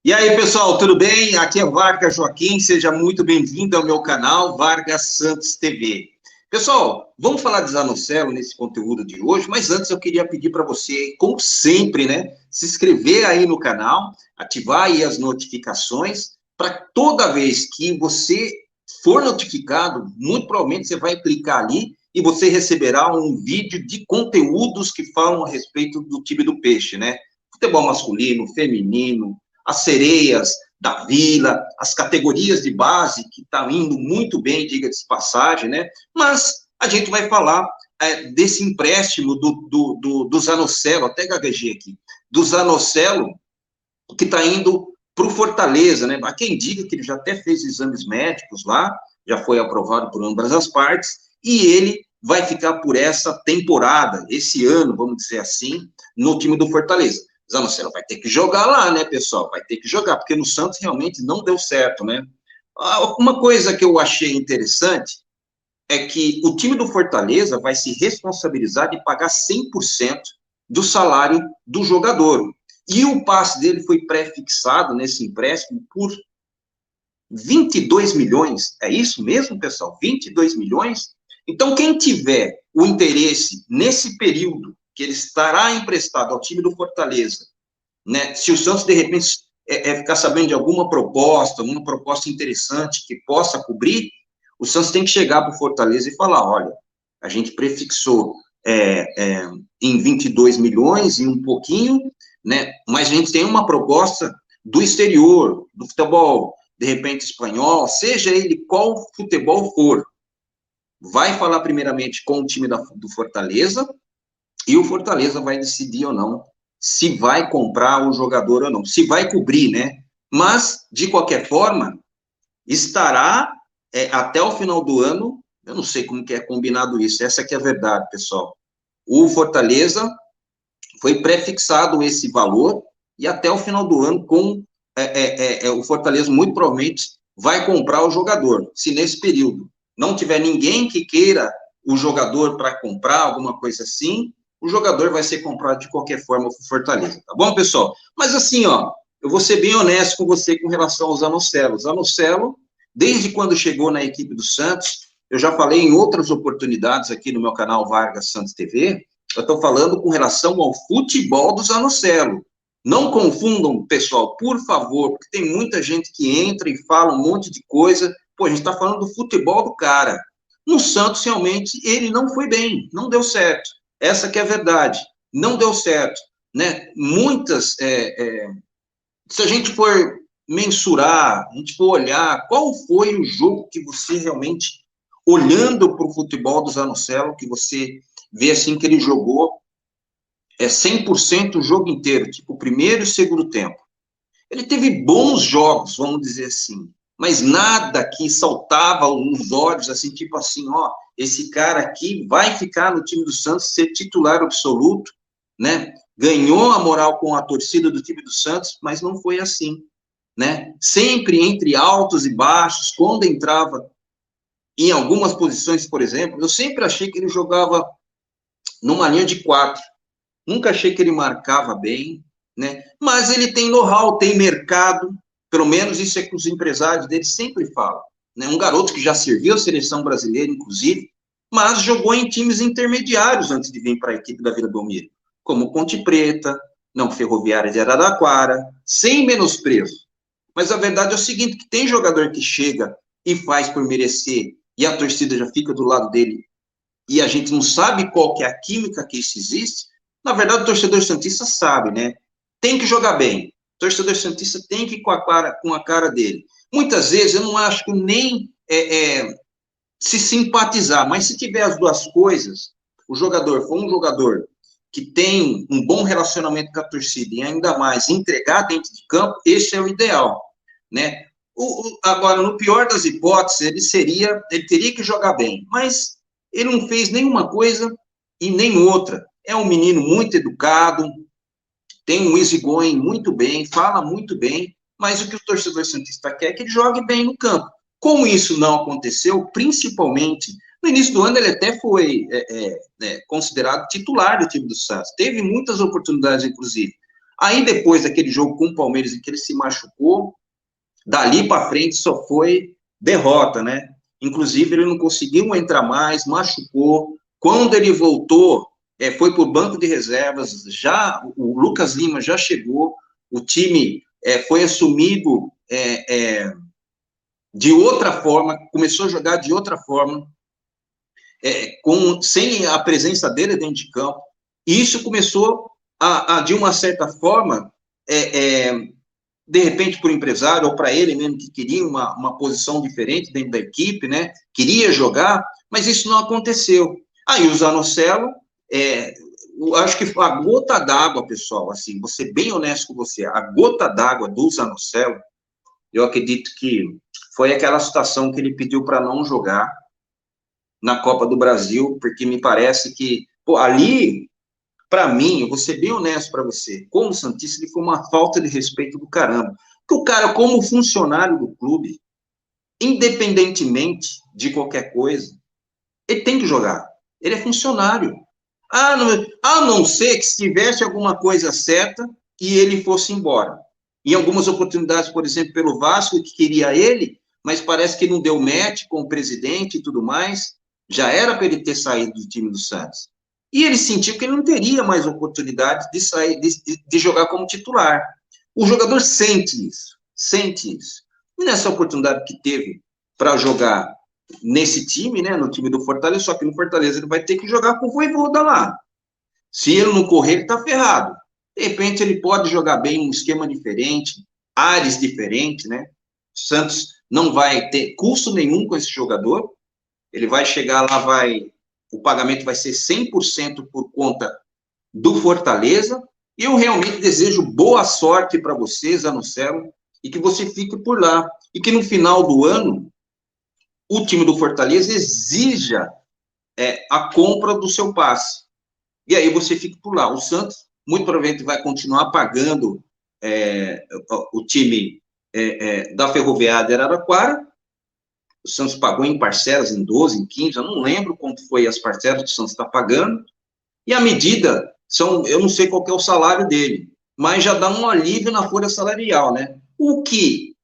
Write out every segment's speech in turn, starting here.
E aí, pessoal, tudo bem? Aqui é Vargas Joaquim, seja muito bem-vindo ao meu canal Vargas Santos TV. Pessoal, vamos falar de Zanocelo nesse conteúdo de hoje, mas antes eu queria pedir para você, como sempre, né, se inscrever aí no canal, ativar aí as notificações, para toda vez que você for notificado, muito provavelmente você vai clicar ali e você receberá um vídeo de conteúdos que falam a respeito do time do Peixe, né? Futebol masculino, feminino, as sereias da Vila, as categorias de base, que estão indo muito bem, diga-se de passagem, né? Mas a gente vai falar desse empréstimo do Zanocelo, até gaguejei aqui, do Zanocelo, que está indo para o Fortaleza, né? Há quem diga que ele já até fez exames médicos lá, já foi aprovado por ambas as partes, e ele vai ficar por essa temporada, esse ano, vamos dizer assim, no time do Fortaleza. Zanocelo vai ter que jogar lá, né, pessoal? Vai ter que jogar, porque no Santos realmente não deu certo, né? Uma coisa que eu achei interessante é que o time do Fortaleza vai se responsabilizar de pagar 100% do salário do jogador. E o passe dele foi pré-fixado nesse empréstimo por 22 milhões. É isso mesmo, pessoal? 22 milhões? Então, quem tiver o interesse nesse período que ele estará emprestado ao time do Fortaleza, né? Se o Santos, de repente, ficar sabendo de alguma proposta, uma proposta interessante que possa cobrir, o Santos tem que chegar para o Fortaleza e falar, olha, a gente prefixou em 22 milhões e um pouquinho, né? Mas a gente tem uma proposta do exterior, do futebol, de repente espanhol, seja ele qual futebol for, vai falar primeiramente com o time do Fortaleza, e o Fortaleza vai decidir ou não se vai comprar o jogador ou não, se vai cobrir, né? Mas, de qualquer forma, estará até o final do ano, eu não sei como que é combinado isso, essa que é a verdade, pessoal. O Fortaleza foi prefixado esse valor e até o final do ano o Fortaleza muito provavelmente vai comprar o jogador, se nesse período não tiver ninguém que queira o jogador para comprar, alguma coisa assim, o jogador vai ser comprado de qualquer forma por Fortaleza, tá bom, pessoal? Mas assim, ó, eu vou ser bem honesto com você com relação ao Zanocelo. Zanocelo, desde quando chegou na equipe do Santos, eu já falei em outras oportunidades aqui no meu canal Vargas Santos TV, eu estou falando com relação ao futebol do Zanocelo. Não confundam, pessoal, por favor, porque tem muita gente que entra e fala um monte de coisa. Pô, a gente está falando do futebol do cara. No Santos, realmente, ele não foi bem, não deu certo. Essa que é a verdade. Não deu certo. Né? Muitas, se a gente for mensurar, a gente for olhar, qual foi o jogo que você realmente, olhando para o futebol do Zanocelo, que você vê assim que ele jogou 100% o jogo inteiro, tipo, o primeiro e o segundo tempo. Ele teve bons jogos, vamos dizer assim, mas nada que saltava os olhos, assim, tipo assim, ó, esse cara aqui vai ficar no time do Santos, ser titular absoluto, né? Ganhou a moral com a torcida do time do Santos, mas não foi assim, né? Sempre entre altos e baixos, quando entrava em algumas posições, por exemplo, eu sempre achei que ele jogava numa linha de 4. Nunca achei que ele marcava bem, né? Mas ele tem know-how, tem mercado, pelo menos isso é que os empresários dele sempre falam, né? Um garoto que já serviu a seleção brasileira, inclusive, mas jogou em times intermediários antes de vir para a equipe da Vila Belmiro, como Ponte Preta, não Ferroviária de Araraquara, sem menosprezo. Mas a verdade é o seguinte, que tem jogador que chega e faz por merecer, e a torcida já fica do lado dele, e a gente não sabe qual que é a química que isso existe. Na verdade, o torcedor santista sabe, né? Tem que jogar bem. O torcedor santista tem que ir com a cara dele. Muitas vezes, eu não acho que nem se simpatizar, mas se tiver as duas coisas, o jogador for um jogador que tem um bom relacionamento com a torcida e ainda mais entregar dentro de campo, esse é o ideal, né? Agora, no pior das hipóteses, ele teria que jogar bem, mas ele não fez nenhuma coisa e nem outra. É um menino muito educado, tem um easygoing muito bem, fala muito bem, mas o que o torcedor santista quer é que ele jogue bem no campo. Como isso não aconteceu, principalmente no início do ano, ele até foi considerado titular do time do Santos. Teve muitas oportunidades, inclusive. Aí, depois daquele jogo com o Palmeiras, em que ele se machucou, dali para frente só foi derrota, né? Inclusive, ele não conseguiu entrar mais, machucou. Quando ele voltou, foi para o banco de reservas, já o Lucas Lima já chegou, o time foi assumido de outra forma, começou a jogar de outra forma, sem a presença dele dentro de campo. E isso começou de uma certa forma, de repente, para o empresário ou para ele mesmo, que queria uma posição diferente dentro da equipe, né? Queria jogar, mas isso não aconteceu. Aí o Zanocelo, eu acho que a gota d'água, pessoal, assim, vou ser bem honesto com você, a gota d'água do Zanocelo, eu acredito que foi aquela situação que ele pediu para não jogar na Copa do Brasil, porque me parece que, pô, ali, para mim, eu vou ser bem honesto para você, como santista, ele foi uma falta de respeito do caramba. Porque o cara, como funcionário do clube, independentemente de qualquer coisa, ele tem que jogar. Ele é funcionário. A não ser que se tivesse alguma coisa certa e ele fosse embora. Em algumas oportunidades, por exemplo, pelo Vasco, que queria ele, mas parece que não deu match com o presidente e tudo mais, já era para ele ter saído do time do Santos. E ele sentiu que ele não teria mais oportunidade de sair, de jogar como titular. O jogador sente isso, sente isso. E nessa oportunidade que teve para jogar nesse time, né, no time do Fortaleza, só que no Fortaleza ele vai ter que jogar com o Vojvoda lá. Se ele não correr, ele tá ferrado. De repente, ele pode jogar bem um esquema diferente, áreas diferentes, né? O Santos não vai ter custo nenhum com esse jogador. Ele vai chegar lá, o pagamento vai ser 100% por conta do Fortaleza. E eu realmente desejo boa sorte para vocês, Zanocelo, e que você fique por lá. E que no final do ano, o time do Fortaleza exija a compra do seu passe. E aí você fica por lá. O Santos, muito provavelmente, vai continuar pagando o time da Ferroviária de Araraquara. O Santos pagou em parcelas, em 12, em 15, eu não lembro quanto foi as parcelas que o Santos está pagando. E a medida, eu não sei qual que é o salário dele, mas já dá um alívio na folha salarial, né? O que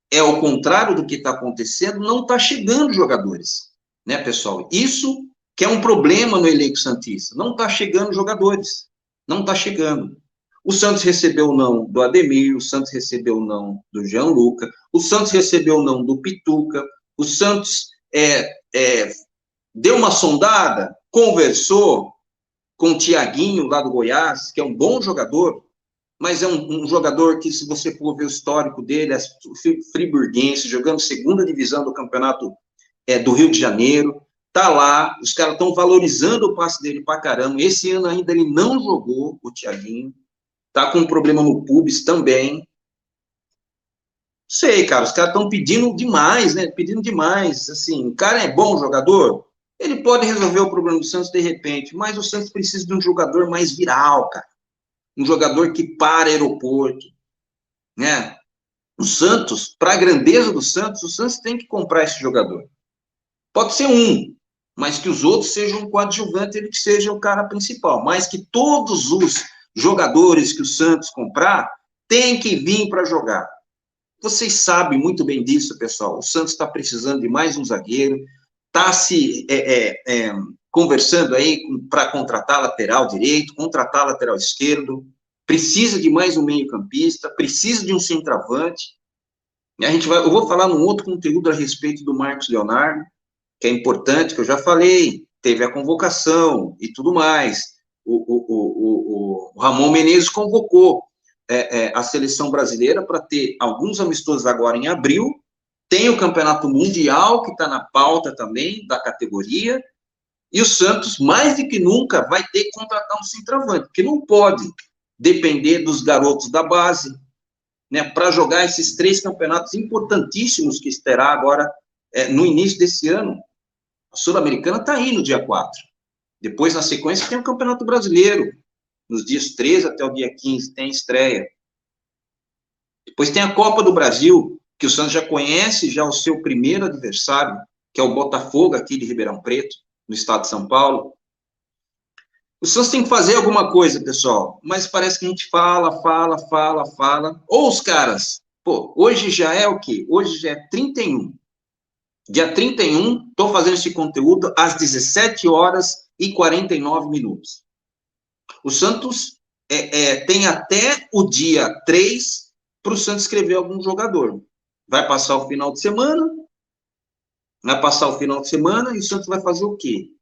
é o contrário do que está acontecendo, não está chegando jogadores, né, pessoal? Isso que é um problema no elenco santista, não está chegando jogadores, não está chegando. O Santos recebeu o não do Ademir, o Santos recebeu o não do Gianluca, o Santos recebeu o não do Pituca, o Santos deu uma sondada, conversou com o Thiaguinho, lá do Goiás, que é um bom jogador, mas é um jogador que, se você for ver o histórico dele, é friburguense, jogando segunda divisão do campeonato do Rio de Janeiro, tá lá, os caras estão valorizando o passe dele pra caramba. Esse ano ainda ele não jogou, o Thiaguinho, tá com um problema no pubis também. Sei, cara, os caras estão pedindo demais, né? Pedindo demais. Assim, o cara é bom jogador, ele pode resolver o problema do Santos de repente, mas o Santos precisa de um jogador mais viral, cara. Um jogador que para aeroporto, né? O Santos, para a grandeza do Santos, o Santos tem que comprar esse jogador. Pode ser um, mas que os outros sejam um coadjuvante, ele que seja o cara principal. Mas que todos os jogadores que o Santos comprar têm que vir para jogar. Vocês sabem muito bem disso, pessoal. O Santos está precisando de mais um zagueiro, está se conversando aí para contratar lateral direito, contratar lateral esquerdo, precisa de mais um meio-campista, precisa de um centroavante. Eu vou falar num outro conteúdo a respeito do Marcos Leonardo, que é importante, que eu já falei, teve a convocação e tudo mais. O Ramon Menezes convocou a seleção brasileira para ter alguns amistosos agora em abril, tem o Campeonato Mundial, que está na pauta também, da categoria, e o Santos, mais do que nunca, vai ter que contratar um centroavante, porque não pode depender dos garotos da base, né, para jogar esses 3 campeonatos importantíssimos que terá agora no início desse ano. A Sul-Americana está aí no dia 4. Depois, na sequência, tem o Campeonato Brasileiro. Nos dias 13 até o dia 15 tem a estreia. Depois tem a Copa do Brasil, que o Santos já conhece já o seu primeiro adversário, que é o Botafogo, aqui de Ribeirão Preto, no estado de São Paulo. O Santos tem que fazer alguma coisa, pessoal, mas parece que a gente fala, ou os caras, pô, hoje já é o quê? Hoje já é 31. Dia 31, estou fazendo esse conteúdo às 17 horas e 49 minutos. O Santos tem até o dia 3 para o Santos escrever algum jogador. Vai passar o final de semana, e o Santos vai fazer o quê?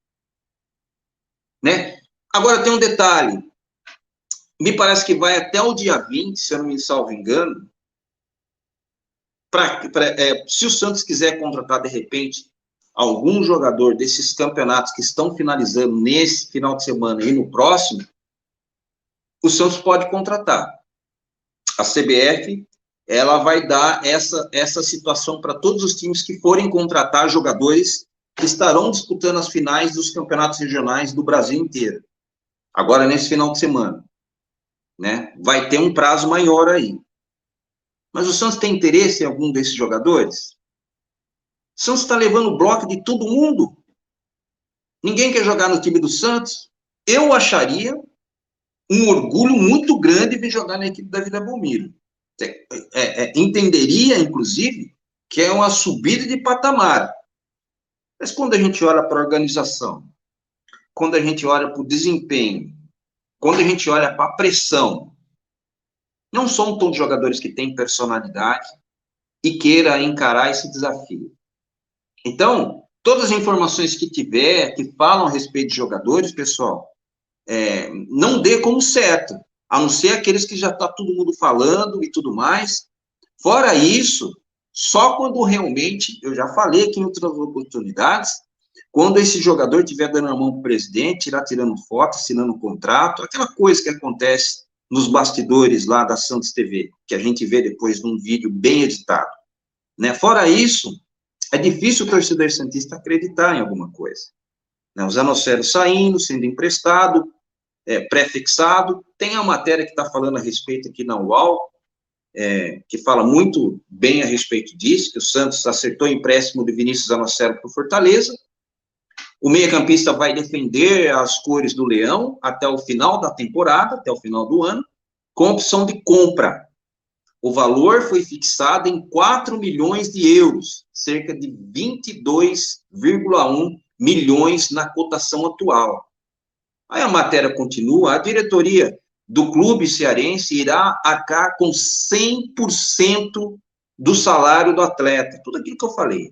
Né? Agora, tem um detalhe. Me parece que vai até o dia 20, se eu não me salvo engano, se o Santos quiser contratar, de repente, algum jogador desses campeonatos que estão finalizando nesse final de semana e no próximo, o Santos pode contratar. A CBF, ela vai dar essa situação para todos os times que forem contratar jogadores que estarão disputando as finais dos campeonatos regionais do Brasil inteiro. Agora, nesse final de semana, né? Vai ter um prazo maior aí. Mas o Santos tem interesse em algum desses jogadores? O Santos está levando o bloco de todo mundo. Ninguém quer jogar no time do Santos. Eu acharia um orgulho muito grande vir jogar na equipe da Vila Belmiro. Entenderia, inclusive, que é uma subida de patamar. Mas quando a gente olha para a organização, quando a gente olha para o desempenho, quando a gente olha para a pressão, não são todos jogadores que têm personalidade e queira encarar esse desafio. Então, todas as informações que tiver, que falam a respeito de jogadores, pessoal, não dê como certo, a não ser aqueles que já está todo mundo falando e tudo mais. Fora isso, só quando realmente, eu já falei aqui em outras oportunidades, quando esse jogador estiver dando a mão para o presidente, tirando foto, assinando um contrato, aquela coisa que acontece nos bastidores lá da Santos TV, que a gente vê depois num vídeo bem editado. Né? Fora isso, é difícil o torcedor santista acreditar em alguma coisa. Né? O Zanocelo saindo, sendo emprestado, pré-fixado. Tem a matéria que está falando a respeito aqui na UOL, que fala muito bem a respeito disso, que o Santos acertou o empréstimo de Vinícius Zanocelo para o Fortaleza. O meio-campista vai defender as cores do Leão até o final da temporada, até o final do ano, com opção de compra. O valor foi fixado em 4 milhões de euros, cerca de 22,1 milhões na cotação atual. Aí a matéria continua, a diretoria do clube cearense irá arcar com 100% do salário do atleta, tudo aquilo que eu falei.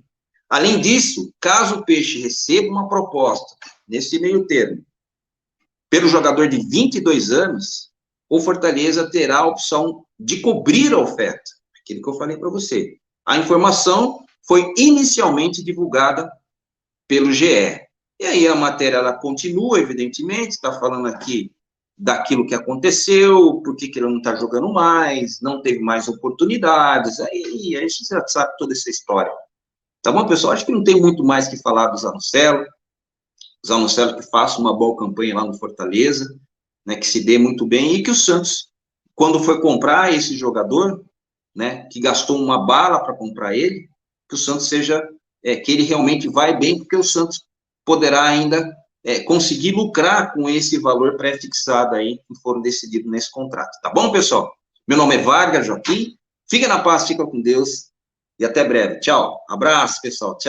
Além disso, caso o Peixe receba uma proposta, nesse meio termo, pelo jogador de 22 anos, o Fortaleza terá a opção de cobrir a oferta, aquilo que eu falei para você. A informação foi inicialmente divulgada pelo GE. E aí a matéria, ela continua, evidentemente, está falando aqui daquilo que aconteceu, por que ele não está jogando mais, não teve mais oportunidades, aí a gente já sabe toda essa história. Tá bom, pessoal? Acho que não tem muito mais que falar do Zanocelo. Zanocelo que faça uma boa campanha lá no Fortaleza, né, que se dê muito bem, e que o Santos, quando foi comprar esse jogador, né, que gastou uma bala para comprar ele, que o Santos seja, que ele realmente vai bem, porque o Santos poderá ainda conseguir lucrar com esse valor pré-fixado aí, que foram decididos nesse contrato. Tá bom, pessoal? Meu nome é Vargas Joaquim, fica na paz, fica com Deus, e até breve. Tchau. Abraço, pessoal. Tchau.